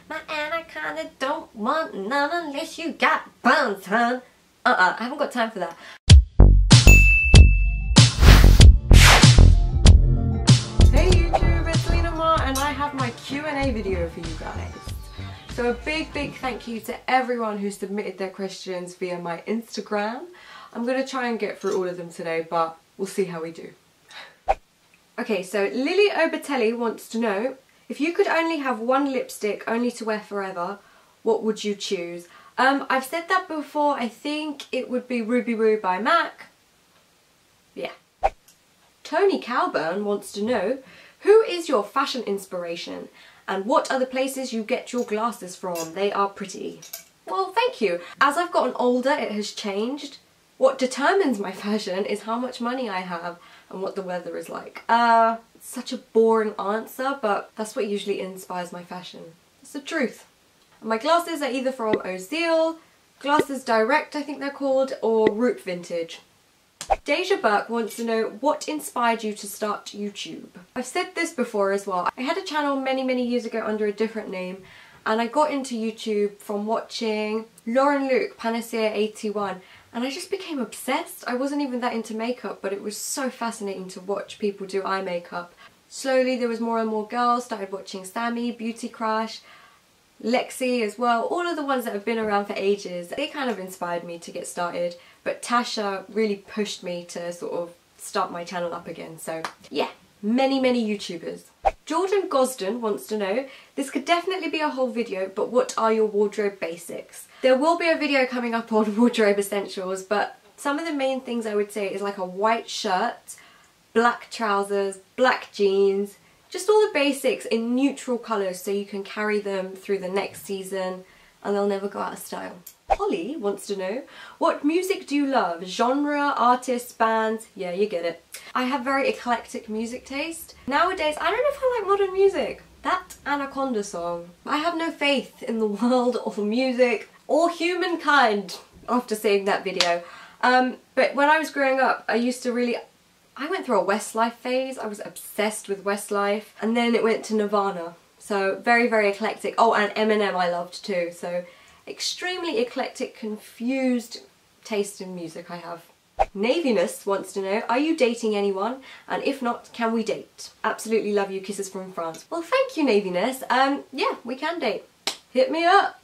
My anaconda don't want none unless you got buns, huh? I haven't got time for that. Hey YouTube, it's itslinamar and I have my Q&A video for you guys. So a big thank you to everyone who submitted their questions via my Instagram. I'm going to try and get through all of them today, but we'll see how we do. Okay, so Lily Obertelli wants to know, if you could only have one lipstick only to wear forever, what would you choose? I've said that before. I think it would be Ruby Woo by MAC. Yeah. Tony Cowburn wants to know, who is your fashion inspiration and what are the places you get your glasses from? They are pretty. Well, thank you. As I've gotten older, it has changed. What determines my fashion is how much money I have and what the weather is like. Such a boring answer, but that's what usually inspires my fashion. It's the truth. My glasses are either from Ozil, Glasses Direct I think they're called, or Root Vintage. Deja Burke wants to know, what inspired you to start YouTube? I've said this before as well. I had a channel many years ago under a different name, and I got into YouTube from watching Lauren Luke, Panacea 81, and I just became obsessed. I wasn't even that into makeup, but it was so fascinating to watch people do eye makeup. Slowly there was more and more girls, started watching Sammy, Beauty Crush, Lexi as well, all of the ones that have been around for ages. They kind of inspired me to get started, but Tasha really pushed me to sort of start my channel up again. So yeah, many YouTubers. Jordan Gosden wants to know, this could definitely be a whole video, but what are your wardrobe basics? There will be a video coming up on wardrobe essentials, but some of the main things I would say is like a white shirt, black trousers, black jeans, just all the basics in neutral colours so you can carry them through the next season and they'll never go out of style. Holly wants to know, what music do you love? Genre, artists, bands? Yeah, you get it. I have very eclectic music taste. Nowadays, I don't know if I like modern music. That Anaconda song. I have no faith in the world or music or humankind after seeing that video. But when I was growing up, I went through a Westlife phase. I was obsessed with Westlife, and then it went to Nirvana. So very eclectic. Oh, and Eminem I loved too. So extremely eclectic, confused taste in music I have. Naviness wants to know, are you dating anyone? And if not, can we date? Absolutely love you, kisses from France. Well, thank you, Naviness. Yeah, we can date. Hit me up.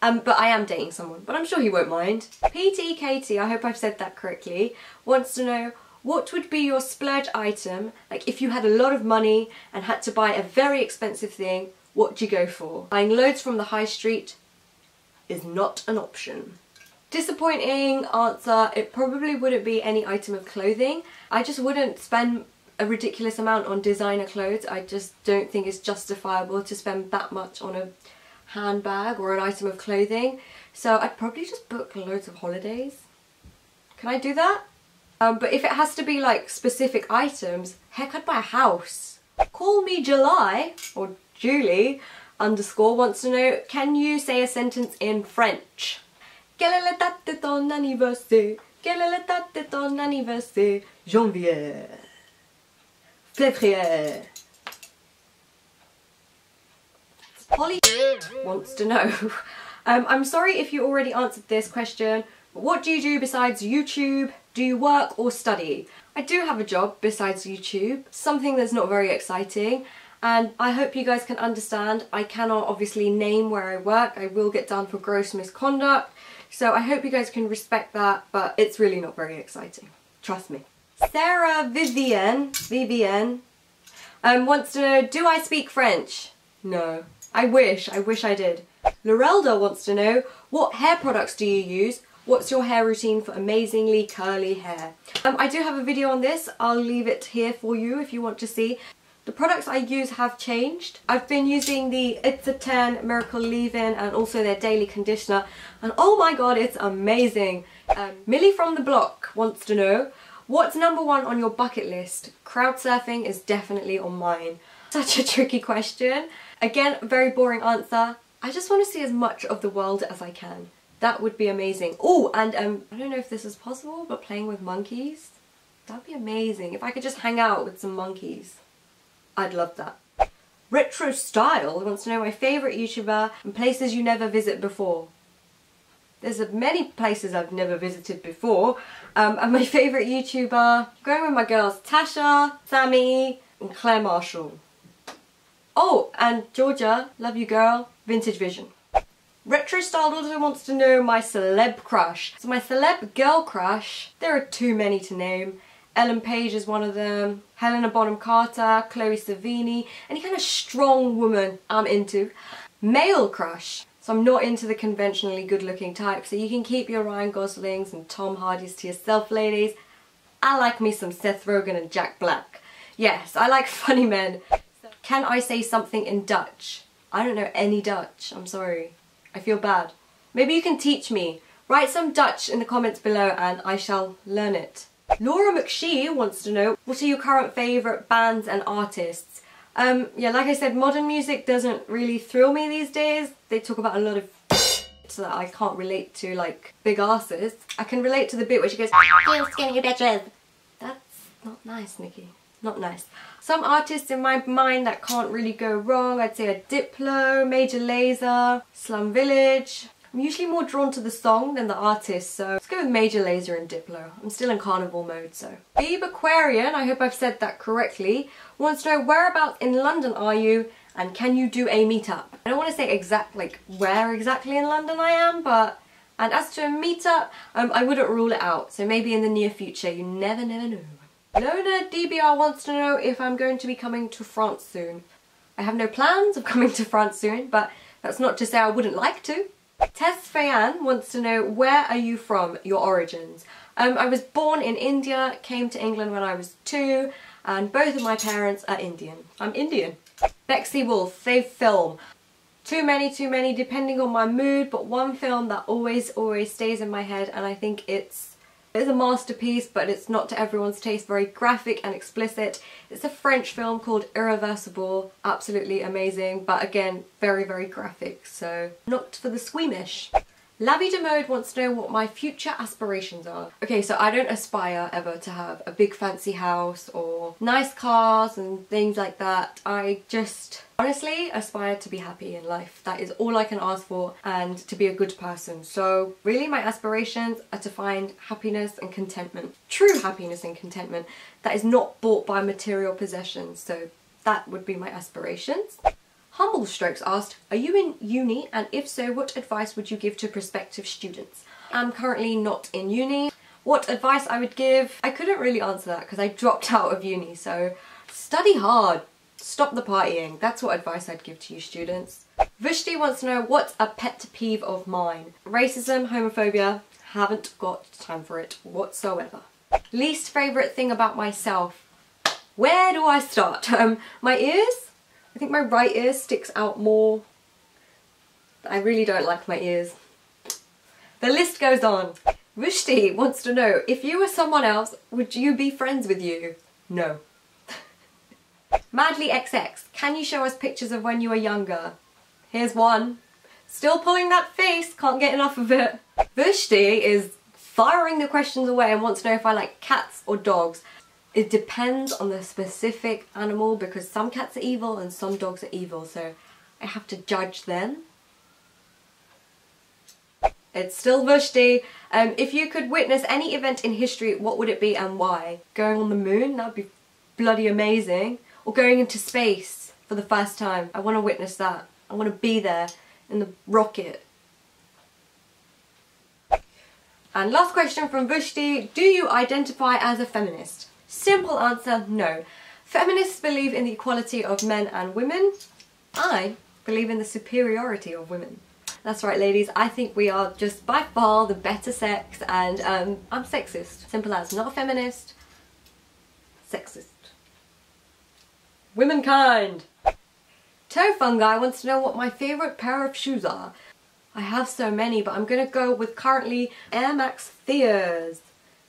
But I am dating someone, but I'm sure he won't mind. PT Katie, I hope I've said that correctly, wants to know, what would be your splurge item? Like if you had a lot of money and had to buy a very expensive thing, what do you go for? Buying loads from the high street is not an option. Disappointing answer, it probably wouldn't be any item of clothing. I just wouldn't spend a ridiculous amount on designer clothes. I just don't think it's justifiable to spend that much on a handbag or an item of clothing. So I'd probably just book loads of holidays. Can I do that? But if it has to be like specific items, heck, I'd buy a house. Call me July, or Julie _ wants to know, can you say a sentence in French? Quelle est la date de ton anniversaire? Quelle est la date de ton anniversaire? Janvier. Février. Holly wants to know, I'm sorry if you already answered this question, but what do you do besides YouTube? Do you work or study? I do have a job besides YouTube, something that's not very exciting, and I hope you guys can understand. I cannot obviously name where I work. I will get done for gross misconduct, so I hope you guys can respect that, but it's really not very exciting. Trust me. Sarah Vivienne wants to know, do I speak French? No. I wish I did. Lorelda wants to know, what hair products do you use? What's your hair routine for amazingly curly hair? I do have a video on this. I'll leave it here for you if you want to see. The products I use have changed. I've been using the It's a 10 Miracle Leave-In and also their daily conditioner, and oh my god, it's amazing. Millie from the block wants to know, what's #1 on your bucket list? Crowd surfing is definitely on mine. Such a tricky question. Again, very boring answer. I just want to see as much of the world as I can. That would be amazing. Oh, and I don't know if this is possible, but playing with monkeys? That'd be amazing. If I could just hang out with some monkeys. I'd love that. Retro Style wants to know my favourite YouTuber and places you never visit before. There's many places I've never visited before, and my favourite YouTuber, I'm going with my girls Tasha, Sammy and Claire Marshall. Oh, and Georgia, love you girl, Vintage Vision. Retro Style also wants to know my celeb crush. So my celeb girl crush, there are too many to name. Ellen Page is one of them, Helena Bonham Carter, Chloe Savini, any kind of strong woman I'm into. Male crush. So I'm not into the conventionally good looking type, so you can keep your Ryan Goslings and Tom Hardys to yourself, ladies. I like me some Seth Rogen and Jack Black. Yes, I like funny men. Can I say something in Dutch? I don't know any Dutch, I'm sorry. I feel bad. Maybe you can teach me. Write some Dutch in the comments below and I shall learn it. Laura McShee wants to know, what are your current favourite bands and artists? Yeah, like I said, modern music doesn't really thrill me these days. They talk about a lot of so that I can't relate to, like big asses. I can relate to the bit where she goes, "You skinny bitches." That's not nice, Nikki. Not nice. Some artists in my mind that can't really go wrong, I'd say a Diplo, Major Lazer, Slum Village. I'm usually more drawn to the song than the artist, so let's go with Major Lazer and Diplo. I'm still in carnival mode, so. Beeb Aquarian, I hope I've said that correctly, wants to know whereabouts in London are you and can you do a meetup? I don't want to say where exactly in London I am, but, and as to a meetup, I wouldn't rule it out, so maybe in the near future, you never know. Lona DBR wants to know if I'm going to be coming to France soon. I have no plans of coming to France soon, but that's not to say I wouldn't like to. Tess Fayan wants to know, where are you from, your origins? I was born in India, came to England when I was 2, and both of my parents are Indian. I'm Indian. Bexy Wolf, fave film. Too many, depending on my mood, but one film that always stays in my head, and I think it's a masterpiece, but it's not to everyone's taste, very graphic and explicit. It's a French film called Irreversible, absolutely amazing, but again, very graphic, so not for the squeamish. Labby de Mode wants to know what my future aspirations are. Okay, so I don't aspire ever to have a big fancy house or nice cars and things like that. I just honestly aspire to be happy in life. That is all I can ask for, and to be a good person. So really my aspirations are to find happiness and contentment. True happiness and contentment that is not bought by material possessions. So that would be my aspirations. Humble Strokes asked, are you in uni, and if so, what advice would you give to prospective students? I'm currently not in uni. What advice I would give? I couldn't really answer that because I dropped out of uni, so study hard. Stop the partying. That's what advice I'd give to you students. Vishti wants to know, what's a pet peeve of mine? Racism, homophobia, haven't got time for it whatsoever. Least favourite thing about myself? Where do I start? My ears? I think my right ear sticks out more. I really don't like my ears. The list goes on. Vishti wants to know, if you were someone else, would you be friends with you? No. Madly XX, can you show us pictures of when you were younger? Here's one. Still pulling that face, can't get enough of it. Vishti is firing the questions away and wants to know if I like cats or dogs. It depends on the specific animal, because some cats are evil and some dogs are evil, so I have to judge them. It's still Vashti. If you could witness any event in history, what would it be and why? Going on the moon? That would be bloody amazing. Or going into space for the first time. I want to witness that. I want to be there in the rocket. And last question from Vashti. Do you identify as a feminist? Simple answer, no. Feminists believe in the equality of men and women. I believe in the superiority of women. That's right, ladies, I think we are just by far the better sex, and I'm sexist. Simple as, not a feminist, sexist. Womankind! Toe Fungi wants to know what my favourite pair of shoes are. I have so many, but I'm going to go with currently Air Max Theas,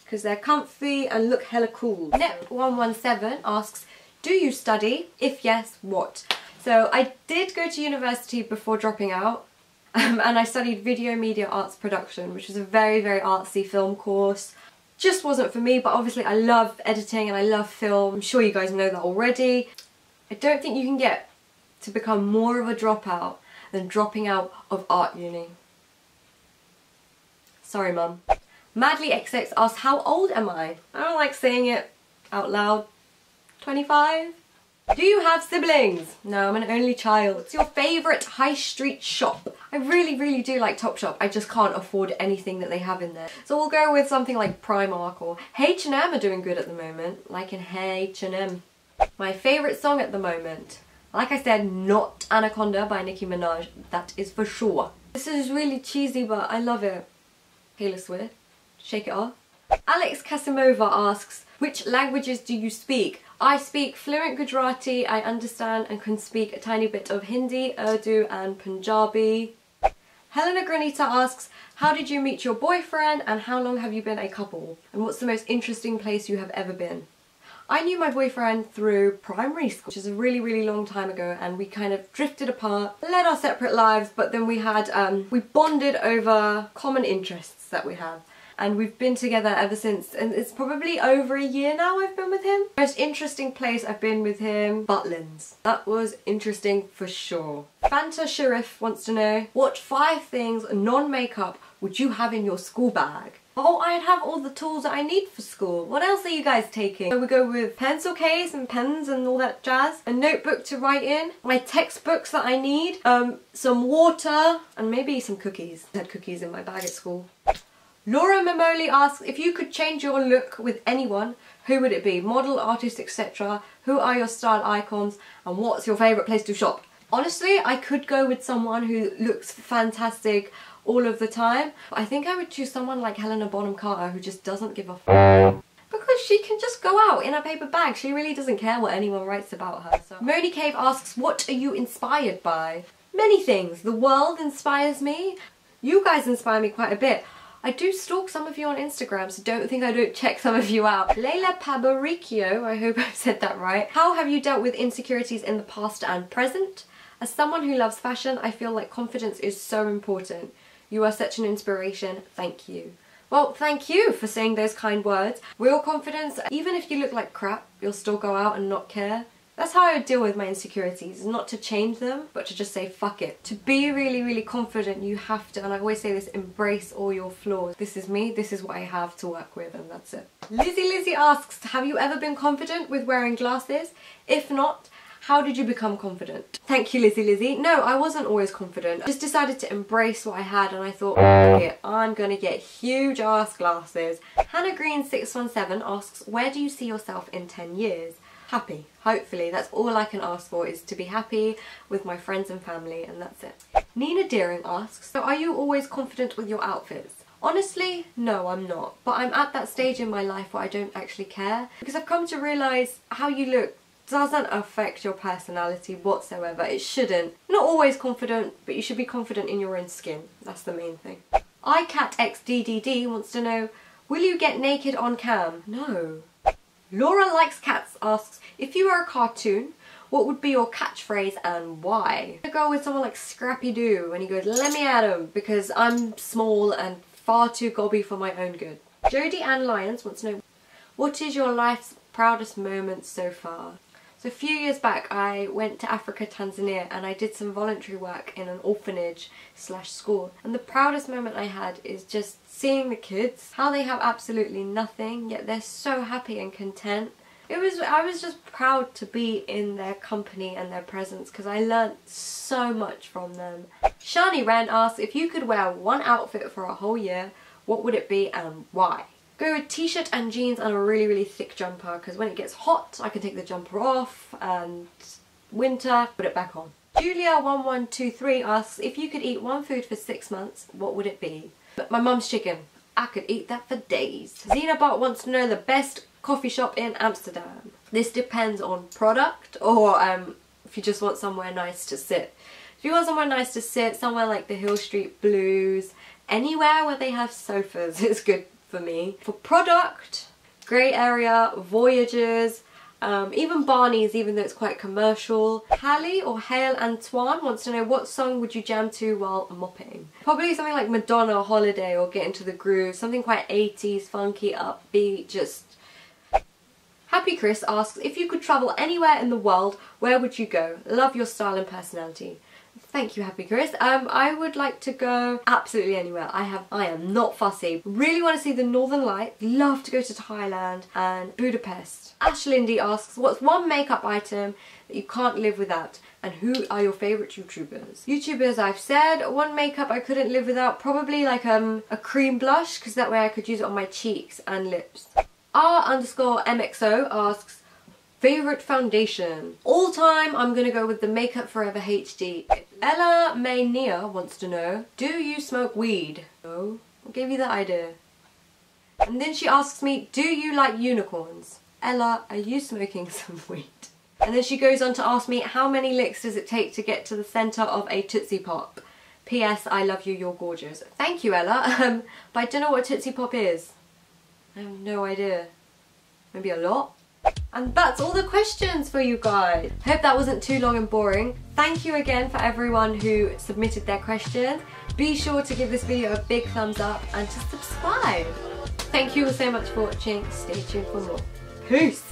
because they're comfy and look hella cool. Net117 asks, do you study? If yes, what? So I did go to university before dropping out, and I studied video media arts production, which was a very artsy film course. Just wasn't for me, but obviously I love editing and I love film. I'm sure you guys know that already. I don't think you can get to become more of a dropout than dropping out of art uni? Sorry, Mum. Madly XX asks, how old am I? I don't like saying it out loud. 25? Do you have siblings? No, I'm an only child. What's your favourite high street shop? I really do like Topshop. I just can't afford anything that they have in there. So we'll go with something like Primark, or H&M are doing good at the moment. Like in H&M. My favourite song at the moment. Like I said, not Anaconda by Nicki Minaj. That is for sure. This is really cheesy, but I love it. Taylor Swift. Shake It Off. Alex Kasimova asks, which languages do you speak? I speak fluent Gujarati. I understand and can speak a tiny bit of Hindi, Urdu and Punjabi. Helena Granita asks, how did you meet your boyfriend and how long have you been a couple? And what's the most interesting place you have ever been? I knew my boyfriend through primary school, which is a really long time ago, and we kind of drifted apart, led our separate lives, but then we bonded over common interests that we have. And we've been together ever since, and it's probably over a year now I've been with him. Most interesting place I've been with him, Butlins. That was interesting for sure. Fanta Sharif wants to know, what 5 things non-makeup would you have in your school bag? Oh, I'd have all the tools that I need for school. What else are you guys taking? So we go with pencil case and pens and all that jazz. A notebook to write in. My textbooks that I need. Some water and maybe some cookies. I had cookies in my bag at school. Laura Mamoli asks, if you could change your look with anyone, who would it be? Model, artist, etc. Who are your style icons and what's your favourite place to shop? Honestly, I could go with someone who looks fantastic all of the time. I think I would choose someone like Helena Bonham Carter, who just doesn't give a f**k. Because she can just go out in a paper bag. She really doesn't care what anyone writes about her. So. Moni Cave asks, what are you inspired by? Many things. The world inspires me. You guys inspire me quite a bit. I do stalk some of you on Instagram, so don't think I don't check some of you out. Leila Pabaricchio, I hope I've said that right. How have you dealt with insecurities in the past and present? As someone who loves fashion, I feel like confidence is so important. You are such an inspiration. Thank you. Well, thank you for saying those kind words. Real confidence, even if you look like crap, you'll still go out and not care. That's how I would deal with my insecurities, not to change them, but to just say fuck it. To be really confident, you have to, and I always say this, embrace all your flaws. This is me, this is what I have to work with, and that's it. Lizzie asks, have you ever been confident with wearing glasses? If not, how did you become confident? Thank you, Lizzie. No, I wasn't always confident. I just decided to embrace what I had, and I thought, fuck it, I'm gonna get huge ass glasses. Hannah Green 617 asks, where do you see yourself in 10 years? Happy, hopefully. That's all I can ask for, is to be happy with my friends and family, and that's it. Nina Deering asks, so are you always confident with your outfits? Honestly, no, I'm not. But I'm at that stage in my life where I don't actually care, because I've come to realise how you look doesn't affect your personality whatsoever. It shouldn't. Not always confident, but you should be confident in your own skin. That's the main thing. iCatXDDD wants to know, will you get naked on cam? No. Laura Likes Cats asks, if you were a cartoon, what would be your catchphrase and why? I'm gonna go with someone like Scrappy Doo when he goes, let me at him, because I'm small and far too gobby for my own good. Jodie Ann Lyons wants to know, what is your life's proudest moment so far? So a few years back I went to Africa, Tanzania, and I did some voluntary work in an orphanage / school. And the proudest moment I had is just seeing the kids, how they have absolutely nothing, yet they're so happy and content. I was just proud to be in their company and their presence, because I learnt so much from them. Shani Wren asks, if you could wear one outfit for a whole year, what would it be and why? Go with t-shirt and jeans and a really thick jumper, because when it gets hot I can take the jumper off, and winter, put it back on. Julia1123 asks, if you could eat one food for 6 months, what would it be? My mum's chicken. I could eat that for days. Xenobot wants to know the best coffee shop in Amsterdam. This depends on product, or if you just want somewhere nice to sit. If you want somewhere nice to sit, somewhere like the Hill Street Blues, anywhere where they have sofas is good for me. For product, Grey Area, Voyagers, even Barney's, even though it's quite commercial. Hallie or Hale Antoine wants to know, what song would you jam to while mopping? Probably something like Madonna, Holiday, or Get Into the Groove, something quite 80s, funky, upbeat, just Happy Chris asks, if you could travel anywhere in the world, where would you go? Love your style and personality. Thank you, Happy Chris. I would like to go absolutely anywhere. I am not fussy. Really want to see the Northern Lights. Love to go to Thailand and Budapest. Ash Lindy asks, what's one makeup item that you can't live without? And who are your favourite YouTubers? YouTubers, I've said. One makeup I couldn't live without, probably like a cream blush, because that way I could use it on my cheeks and lips. R_MXO asks, favourite foundation? All time, I'm gonna go with the Makeup Forever HD. Ella Mania wants to know, do you smoke weed? No, I gave you that idea. And then she asks me, do you like unicorns? Ella, are you smoking some weed? And then she goes on to ask me, how many licks does it take to get to the centre of a Tootsie Pop? P.S. I love you, you're gorgeous. Thank you, Ella. But I don't know what a Tootsie Pop is. I have no idea. Maybe a lot? And that's all the questions for you guys. Hope that wasn't too long and boring. Thank you again for everyone who submitted their questions. Be sure to give this video a big thumbs up and to subscribe. Thank you all so much for watching. Stay tuned for more. Peace!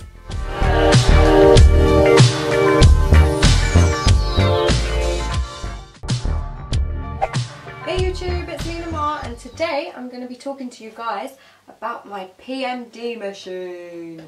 Hey YouTube, it's itslinamar, and today I'm going to be talking to you guys about my PMD machine.